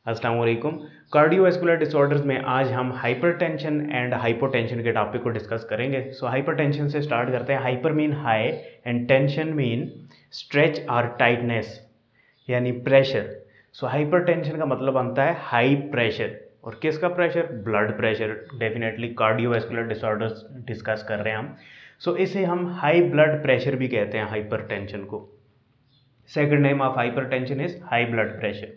अस्सलाम वालेकुम। Cardiovascular disorders में आज हम हाइपरटेंशन एंड हाइपोटेंशन के टॉपिक को डिस्कस करेंगे। सो हाइपरटेंशन से स्टार्ट करते हैं। Hyper mean high and tension mean stretch और टाइटनेस यानी प्रेशर। सो हाइपरटेंशन का मतलब बनता है हाई प्रेशर। और किसका pressure? Blood pressure. Definitely cardiovascular disorders discuss कर रहे हैं हम। सो इसे हम हाई ब्लड प्रेशर भी कहते हैं हाइपरटेंशन को। Second name of hypertension is high blood pressure.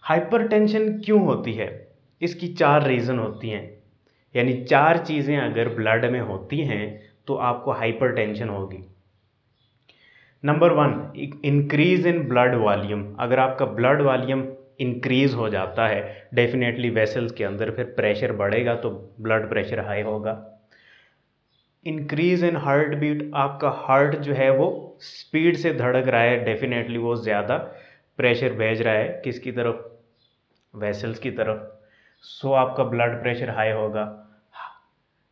Hypertension क्यों होती है? इसकी 4 रीज़न होती हैं, यानी 4 चीज़ें अगर ब्लड में होती हैं तो आपको हाइपरटेंशन होगी। Number 1, increase in blood volume. अगर आपका ब्लड वॉल्यूम इंक्रीज हो जाता है डेफिनेटली वेसल्स के अंदर, फिर प्रेशर बढ़ेगा तो ब्लड प्रेशर हाई होगा। इंक्रीज इन हार्ट बीट, आपका हार्ट जो है वो स्पीड से धड़क रहा है, डेफिनेटली वो ज़्यादा प्रेशर भेज रहा है किसकी तरफ? वेसल्स की तरफ। सो आपका ब्लड प्रेशर हाई होगा।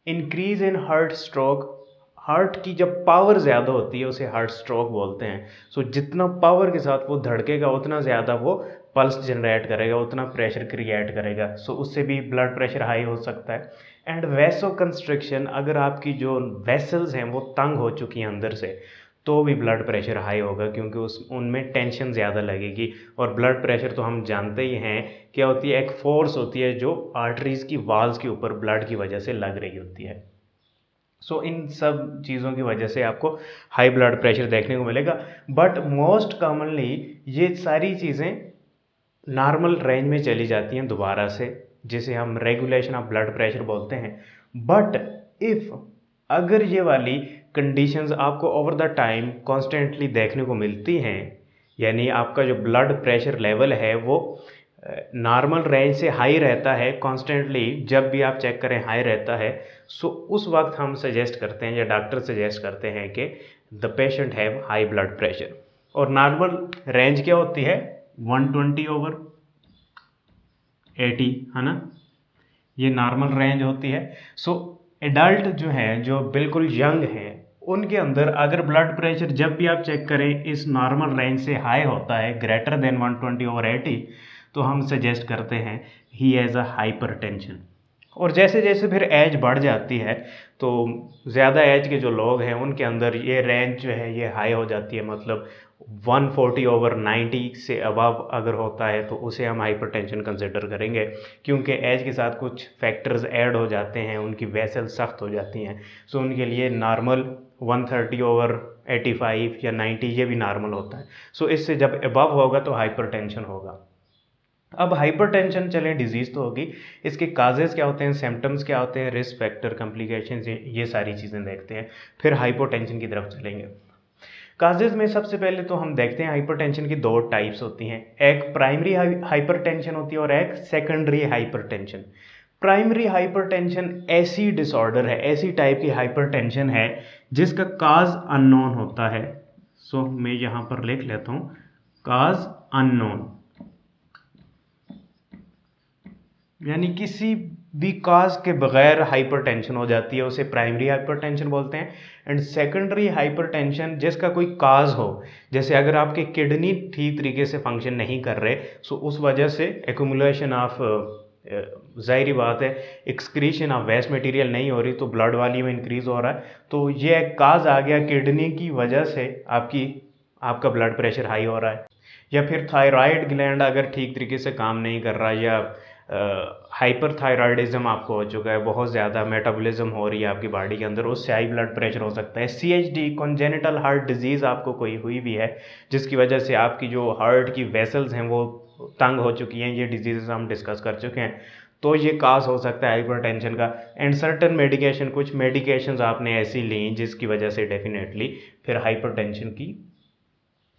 Increase in heart stroke, heart की जब पावर ज़्यादा होती है उसे हार्ट स्ट्रोक बोलते हैं। सो जितना पावर के साथ वो धड़केगा उतना ज़्यादा वो पल्स जनरेट करेगा, उतना प्रेशर क्रिएट करेगा। सो उससे भी ब्लड प्रेशर हाई हो सकता है। एंड वैसो कंस्ट्रिक्शन, अगर आपकी जो वेसल्स हैं वो तंग हो चुकी हैं अंदर से तो भी ब्लड प्रेशर हाई होगा, क्योंकि उनमें टेंशन ज़्यादा लगेगी। और ब्लड प्रेशर तो हम जानते ही हैं क्या होती है, एक फोर्स होती है जो आर्टरीज़ की वाल्स के ऊपर ब्लड की वजह से लग रही होती है। सो इन सब चीज़ों की वजह से आपको हाई ब्लड प्रेशर देखने को मिलेगा। बट मोस्ट कॉमनली ये सारी चीज़ें नॉर्मल रेंज में चली जाती हैं दोबारा से, जिसे हम रेगुलेशन ऑफ ब्लड प्रेशर बोलते हैं। बट इफ़ अगर ये वाली कंडीशंस आपको ओवर द टाइम कॉन्स्टेंटली देखने को मिलती हैं, यानी आपका जो ब्लड प्रेशर लेवल है वो नॉर्मल रेंज से हाई रहता है कॉन्स्टेंटली, जब भी आप चेक करें हाई रहता है, सो उस वक्त हम सजेस्ट करते हैं या डॉक्टर सजेस्ट करते हैं कि the patient have high blood pressure. और नॉर्मल रेंज क्या होती है? 120/80, है ना, ये नॉर्मल रेंज होती है। सो एडल्ट जो है, जो बिल्कुल यंग हैं, उनके अंदर अगर ब्लड प्रेशर जब भी आप चेक करें इस नॉर्मल रेंज से हाई होता है, ग्रेटर देन 120/80, तो हम सजेस्ट करते हैं ही हैज़ अ हाइपरटेंशन। और जैसे जैसे फिर एज बढ़ जाती है तो ज़्यादा एज के जो लोग हैं उनके अंदर ये रेंज जो है ये हाई हो जाती है, मतलब 140/90 से अबव अगर होता है तो उसे हम हाइपरटेंशन कंसिडर करेंगे, क्योंकि एज के साथ कुछ फैक्टर्स ऐड हो जाते हैं, उनकी वेसल सख्त हो जाती हैं। सो उनके लिए नॉर्मल 130/85 या 90 ये भी नॉर्मल होता है। सो इससे जब अबव होगा तो हाइपरटेंशन होगा। अब हाइपरटेंशन चलें डिजीज़ तो होगी, इसके काजेज़ क्या होते हैं, सिम्टम्स क्या होते हैं, रिस्क फैक्टर, कॉम्प्लिकेशंस, ये सारी चीज़ें देखते हैं, फिर हाइपोटेंशन की तरफ चलेंगे। काजेज़ में सबसे पहले तो हम देखते हैं हाइपरटेंशन की 2 टाइप्स होती हैं, एक प्राइमरी हाइपरटेंशन होती है और एक सेकेंडरी हाइपरटेंशन। प्राइमरी हाइपरटेंशन ऐसी डिसऑर्डर है, ऐसी टाइप की हाइपरटेंशन है जिसका काज अननोन होता है। सो मैं यहाँ पर लिख लेता हूँ, काज अननोन, यानी किसी भी काज के बगैर हाइपरटेंशन हो जाती है, उसे प्राइमरी हाइपरटेंशन बोलते हैं। एंड सेकेंडरी हाइपरटेंशन जिसका कोई काज हो, जैसे अगर आपके किडनी ठीक तरीके से फंक्शन नहीं कर रहे, सो उस वजह से एक्यूमुलेशन ऑफ, ज़ाहिरी बात है, एक्सक्रीशन ऑफ वेस्ट मटेरियल नहीं हो रही तो ब्लड वॉल्यूम इंक्रीज हो रहा है, तो ये एक काज आ गया, किडनी की वजह से आपका ब्लड प्रेशर हाई हो रहा है। या फिर थायराइड ग्लैंड अगर ठीक तरीके से काम नहीं कर रहा, या हाइपरथायराइडिज्म आपको हो चुका है, बहुत ज़्यादा मेटाबॉलिज्म हो रही है आपकी बॉडी के अंदर, उससे हाई ब्लड प्रेशर हो सकता है। CHD कॉन्जेनिटल हार्ट डिजीज़ आपको कोई हुई भी है जिसकी वजह से आपकी जो हार्ट की वेसल्स हैं वो तंग हो चुकी हैं, ये डिजीज़ हम डिस्कस कर चुके हैं, तो ये काज हो सकता है हाइपरटेंशन का। एंड सर्टन मेडिकेशन, कुछ मेडिकेशंस आपने ऐसी ली जिसकी वजह से डेफिनेटली फिर हाइपरटेंशन की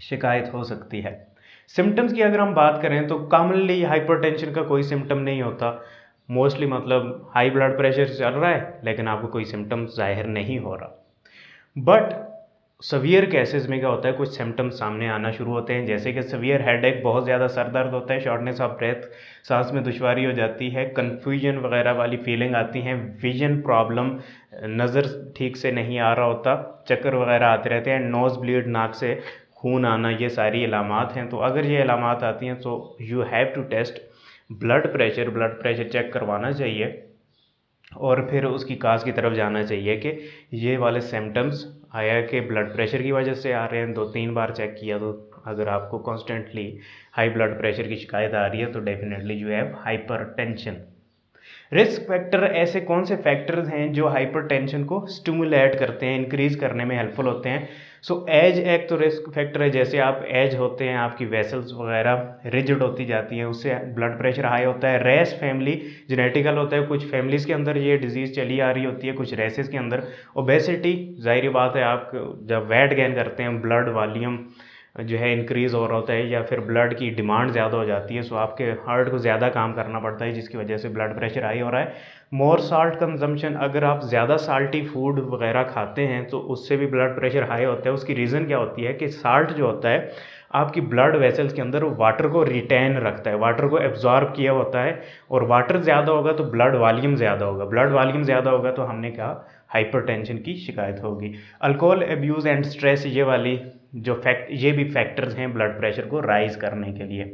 शिकायत हो सकती है। सिम्टम्स की अगर हम बात करें तो कॉमनली हाइपरटेंशन का कोई सिम्टम नहीं होता, मोस्टली मतलब हाई ब्लड प्रेशर चल रहा है लेकिन आपको कोई सिम्टम्स जाहिर नहीं हो रहा। बट सवियर केसेस में क्या होता है, कुछ सिम्टम्स सामने आना शुरू होते हैं, जैसे कि सवियर हेडेक, बहुत ज़्यादा सर दर्द होता है, शॉर्टनेस ऑफ ब्रेथ, सांस में दुश्वारी हो जाती है, कन्फ्यूजन वगैरह वाली फीलिंग आती हैं, विजन प्रॉब्लम, नज़र ठीक से नहीं आ रहा होता, चक्कर वगैरह आते रहते हैं, नोज़ ब्लीड, नाक से खून आना, ये सारी अलामात हैं। तो अगर ये अलामात आती हैं तो you have to test blood pressure check करवाना चाहिए और फिर उसकी काज की तरफ जाना चाहिए कि ये वाले सिम्टम्स आया कि ब्लड प्रेशर की वजह से आ रहे हैं। 2-3 बार चेक किया तो अगर आपको कॉन्स्टेंटली हाई ब्लड प्रेशर की शिकायत आ रही है तो definitely you have hypertension. Risk factor ऐसे कौन से फैक्टर्स हैं जो हाइपरटेंशन को स्टिमुलेट करते हैं, इंक्रीज करने में हेल्पफुल होते हैं। सो एज एक तो रिस्क फैक्टर है, जैसे आप एज होते हैं आपकी वेसल्स वगैरह रिजिड होती जाती हैं, उससे ब्लड प्रेशर हाई होता है। रेस फैमिली जेनेटिकल होता है, कुछ फैमिलीज़ के अंदर ये डिजीज़ चली आ रही होती है, कुछ रेसेस के अंदर। ओबेसिटी, जाहिर बात है आप जब वेट गेन करते हैं ब्लड वॉल्यूम जो है इंक्रीज़ हो रहा होता है या फिर ब्लड की डिमांड ज़्यादा हो जाती है, सो आपके हार्ट को ज़्यादा काम करना पड़ता है जिसकी वजह से ब्लड प्रेशर हाई हो रहा है। मोर साल्ट कंजम्पशन, अगर आप ज़्यादा साल्टी फूड वगैरह खाते हैं तो उससे भी ब्लड प्रेशर हाई होता है। उसकी रीज़न क्या होती है कि साल्ट जो होता है आपकी ब्लड वेसल्स के अंदर वाटर को रिटेन रखता है, वाटर को एब्जॉर्ब किया होता है, और वाटर ज़्यादा होगा तो ब्लड वॉल्यूम ज़्यादा होगा, ब्लड वॉल्यूम ज़्यादा होगा तो हमने कहा हाइपरटेंशन की शिकायत होगी। अल्कोहल एब्यूज़ एंड स्ट्रेस, ये भी फैक्टर्स हैं ब्लड प्रेशर को राइज करने के लिए।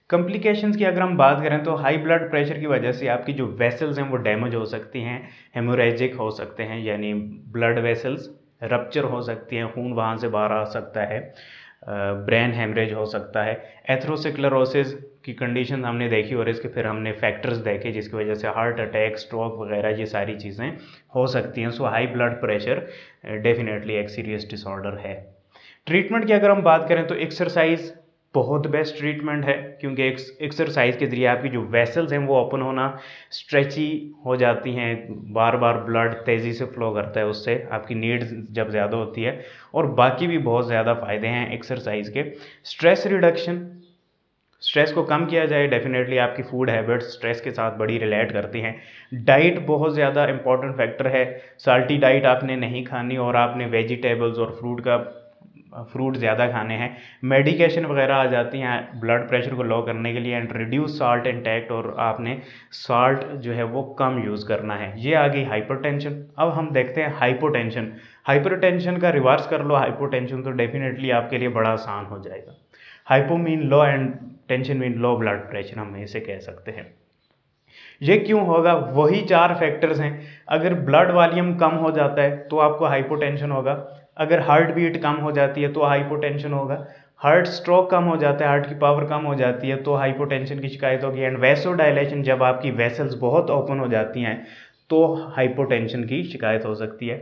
कॉम्प्लिकेशंस की अगर हम बात करें तो हाई ब्लड प्रेशर की वजह से आपकी जो वेसल्स हैं वो डैमेज हो सकती हैं, हेमोरेजिक हो सकते हैं, यानी ब्लड वेसल्स रप्चर हो सकती हैं, खून वहाँ से बाहर आ सकता है, ब्रेन हेमरेज हो सकता है। एथेरोस्क्लेरोसिस की कंडीशन हमने देखी और इसके फिर हमने फैक्टर्स देखे जिसकी वजह से हार्ट अटैक, स्ट्रोक वगैरह ये सारी चीज़ें हो सकती हैं। सो हाई ब्लड प्रेशर डेफिनेटली एक सीरियस डिसऑर्डर है। ट्रीटमेंट की अगर हम बात करें तो एक्सरसाइज बहुत बेस्ट ट्रीटमेंट है, क्योंकि एक्सरसाइज के ज़रिए आपकी जो वेसल्स हैं वो ओपन होना, स्ट्रेची हो जाती हैं, बार बार ब्लड तेज़ी से फ्लो करता है, उससे आपकी नीड्स जब ज़्यादा होती है, और बाकी भी बहुत ज़्यादा फ़ायदे हैं एक्सरसाइज के। स्ट्रेस रिडक्शन, स्ट्रेस को कम किया जाए, डेफिनेटली आपकी फूड हैबिट्स स्ट्रेस के साथ बड़ी रिलेट करती हैं। डाइट बहुत ज़्यादा इंपॉर्टेंट फैक्टर है, साल्टी डाइट आपने नहीं खानी और आपने वेजिटेबल्स और फ्रूट ज़्यादा खाने हैं। मेडिकेशन वगैरह आ जाती हैं ब्लड प्रेशर को लो करने के लिए, एंड रिड्यूस साल्ट इंटेक्ट, और आपने साल्ट जो है वो कम यूज़ करना है। ये आ गई हाइपरटेंशन। अब हम देखते हैं हाइपोटेंशन। हाइपरटेंशन का रिवर्स कर लो हाइपोटेंशन तो डेफिनेटली आपके लिए बड़ा आसान हो जाएगा। Hypo mean low and tension mean low blood pressure, हम इसे कह सकते हैं। ये क्यों होगा? वही 4 फैक्टर्स हैं। अगर ब्लड वॉल्यूम कम हो जाता है तो आपको हाइपोटेंशन होगा, अगर हार्ट बीट कम हो जाती है तो हाइपोटेंशन होगा, हार्ट स्ट्रोक कम हो जाता है, हार्ट की पावर कम हो जाती है तो हाइपोटेंशन की शिकायत होगी, एंड वैसोडायलेशन, जब आपकी वेसल्स बहुत ओपन हो जाती हैं तो हाइपोटेंशन की शिकायत हो सकती है।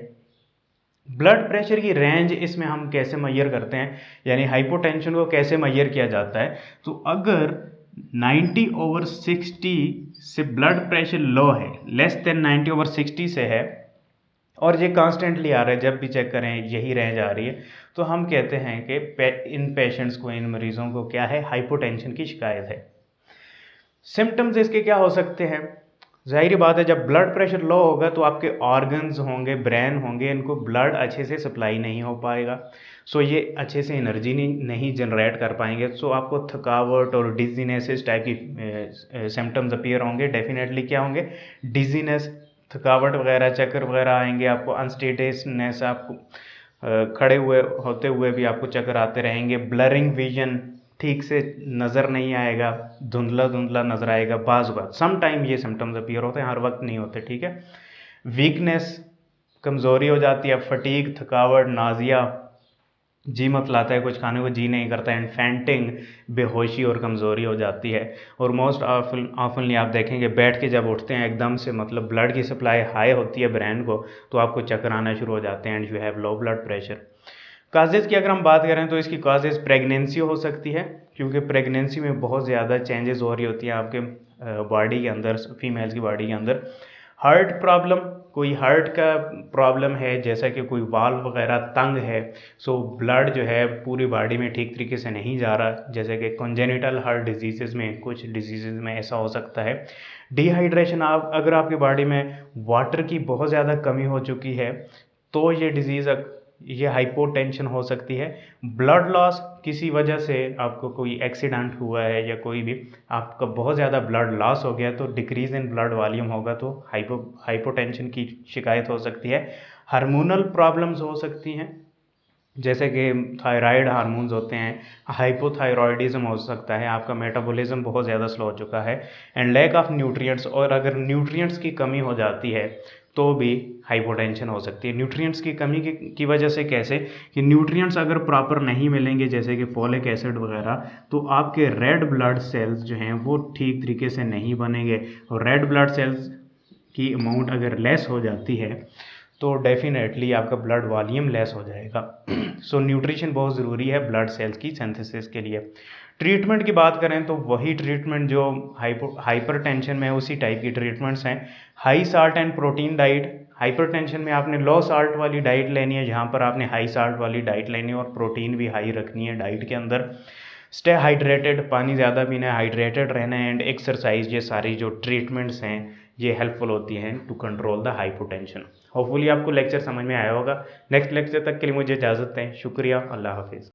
ब्लड प्रेशर की रेंज इसमें हम कैसे मेजर करते हैं, यानी हाइपोटेंशन को कैसे मेजर किया जाता है, तो अगर 90/60 से ब्लड प्रेशर लो है, लेस देन 90/60 से है, और ये कॉन्स्टेंटली आ रहा है, जब भी चेक करें यही रेंज आ रही है, तो हम कहते हैं कि इन पेशेंट्स को, इन मरीजों को क्या है, हाइपोटेंशन की शिकायत है। सिम्टम्स इसके क्या हो सकते हैं? जाहिर बात है जब ब्लड प्रेशर लो होगा तो आपके ऑर्गन्स होंगे, ब्रेन होंगे, इनको ब्लड अच्छे से सप्लाई नहीं हो पाएगा, सो ये अच्छे से एनर्जी नहीं जनरेट कर पाएंगे, सो आपको थकावट और डिजीनेस इस टाइप की सिम्टम्स अपीयर होंगे। डेफिनेटली क्या होंगे? डिजीनेस, थकावट वगैरह, चक्कर वगैरह आएंगे आपको, अनस्टेडनेस, आपको खड़े हुए होते हुए भी आपको चक्कर आते रहेंगे, ब्लरिंग विजन, ठीक से नज़र नहीं आएगा, धुंधला धुंधला नज़र आएगा, बाज़ सम टाइम ये सिम्टम्स अपीयर होते हैं, हर वक्त नहीं होते, ठीक है। वीकनेस, कमज़ोरी हो जाती है, फटीग, थकावट, नाजिया, जी मत लाता है, कुछ खाने को जी नहीं करता, एंड फैंटिंग, बेहोशी और कमज़ोरी हो जाती है। और मोस्ट ऑफनली आप देखेंगे बैठ के जब उठते हैं एकदम से, मतलब ब्लड की सप्लाई हाई होती है ब्रेन को, तो आपको चक्कर आना शुरू हो जाते हैं, and you have low blood pressure. Causes की अगर हम बात करें तो इसकी काजेज़ प्रेगनेंसी हो सकती है, क्योंकि प्रेगनेंसी में बहुत ज़्यादा चेंजेस हो रही होती हैं आपके बॉडी के अंदर, फीमेल्स की बॉडी के अंदर। हार्ट प्रॉब्लम, कोई हार्ट का प्रॉब्लम है, जैसा कि कोई वाल्व वगैरह तंग है, सो ब्लड जो है पूरी बॉडी में ठीक तरीके से नहीं जा रहा, जैसे कि कॉन्जेनिटल हार्ट डिजीज़ में, कुछ डिजीज़ में ऐसा हो सकता है। डिहाइड्रेशन, अगर आपकी बॉडी में वाटर की बहुत ज़्यादा कमी हो चुकी है तो ये हाइपोटेंशन हो सकती है। ब्लड लॉस, किसी वजह से आपको कोई एक्सीडेंट हुआ है या कोई भी आपका बहुत ज़्यादा ब्लड लॉस हो गया तो डिक्रीज़ इन ब्लड वॉल्यूम होगा तो हाइपोटेंशन की शिकायत हो सकती है। हार्मोनल प्रॉब्लम्स हो सकती हैं, जैसे कि थायराइड हार्मोन्स होते हैं, हाइपोथायरॉयडिज्म हो सकता है, आपका मेटाबॉलिज्म बहुत ज़्यादा स्लो हो चुका है, एंड लैक ऑफ न्यूट्रिएंट्स, और अगर न्यूट्रिएंट्स की कमी हो जाती है तो भी हाइपोटेंशन हो सकती है। न्यूट्रिएंट्स की कमी की वजह से कैसे, कि न्यूट्रिएंट्स अगर प्रॉपर नहीं मिलेंगे जैसे कि फॉलिक एसिड वगैरह, तो आपके रेड ब्लड सेल्स जो हैं वो ठीक तरीके से नहीं बनेंगे, और रेड ब्लड सेल्स की अमाउंट अगर लेस हो जाती है तो डेफिनेटली आपका ब्लड वॉल्यूम लेस हो जाएगा। सो न्यूट्रिशन बहुत ज़रूरी है ब्लड सेल्स की सिंथेसिस के लिए। ट्रीटमेंट की बात करें तो वही ट्रीटमेंट जो हाइपरटेंशन में उसी टाइप की ट्रीटमेंट्स हैं। High salt and protein diet, hypertension में आपने लो साल्ट वाली डाइट लेनी है, जहाँ पर आपने हाई साल्ट वाली डाइट लेनी है और प्रोटीन भी हाई रखनी है डाइट के अंदर। स्टे हाइड्रेटेड, पानी ज़्यादा पीना है, हाइड्रेटेड रहना है, एंड एक्सरसाइज, ये सारी जो ट्रीटमेंट्स हैं ये हेल्पफुल होती हैं to control the hypotension. Hopefully आपको लेक्चर समझ में आया होगा। नेक्स्ट लेक्चर तक के लिए मुझे इजाज़त दें। शुक्रिया, अल्लाह हाफिज़।